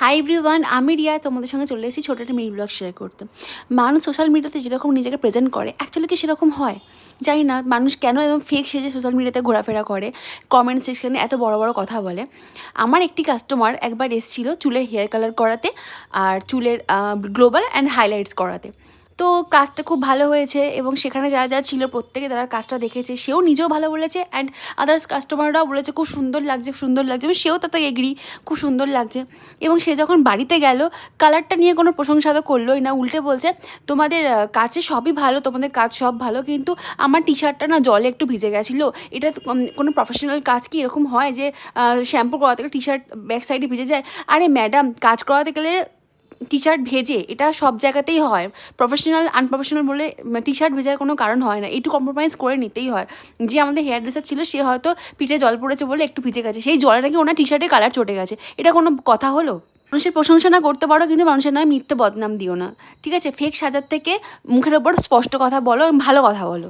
Hi everyone, আমি রিয়া তোমাদের সঙ্গে চলে এসেছি ছোটো একটা মিনি ব্লগ শেয়ার করতে। মানুষ সোশ্যাল মিডিয়াতে যেরকম নিজেকে প্রেজেন্ট করে অ্যাকচুয়ালি কি সেরকম হয় জানি না। মানুষ কেন এরকম ফেক সেজে সোশ্যাল মিডিয়াতে ঘোরাফেরা করে, কমেন্ট সেকশনে এত বড় বড় কথা বলে। আমার একটি কাস্টমার একবার এসেছিলো চুলের হেয়ার কালার করাতে আর চুলের গ্লোবাল অ্যান্ড হাইলাইটস করাতে। তো কাজটা খুব ভালো হয়েছে এবং সেখানে যারা যারা ছিল প্রত্যেকে তারা কাজটা দেখেছে, সেও নিজেও ভালো বলেছে অ্যান্ড আদার্স কাস্টমাররাও বলেছে খুব সুন্দর লাগছে সুন্দর লাগছে, এবং সেও তাতে এগ্রি খুব সুন্দর লাগছে। এবং সে যখন বাড়িতে গেল কালারটা নিয়ে কোনো প্রশংসা তো করলোই না, উল্টে বলছে তোমাদের কাছে সবই ভালো, তোমাদের কাজ সব ভালো, কিন্তু আমার টি শার্টটা না জলে একটু ভিজে গেছিলো। এটা কোনো প্রফেশনাল কাজ কি এরকম হয় যে শ্যাম্পু করাতে গেলে টি শার্ট ব্যাক সাইডে ভিজে যায়? আরে ম্যাডাম, কাজ করাতে গেলে টি শার্ট ভেজে, এটা সব জায়গাতেই হয়। প্রফেশনাল আনপ্রফেশনাল বলে টি শার্ট ভেজার কোনো কারণ হয় না, একটু কম্প্রোমাইজ করে নিতেই হয়। যে আমাদের হেয়ার ড্রেসার ছিল সে হয়তো পিঠে জল পড়েছে বলে একটু ভিজে গেছে, সেই জলে নাকি ওনার টি শার্টে কালার চটে গেছে, এটা কোনো কথা হলো? মানুষের প্রশংসা না করতে পারো, কিন্তু মানুষের নয় মিথ্যে বদনাম দিও না, ঠিক আছে? ফেক সাজার থেকে মুখের ওপর স্পষ্ট কথা বলো, ভালো কথা বলো।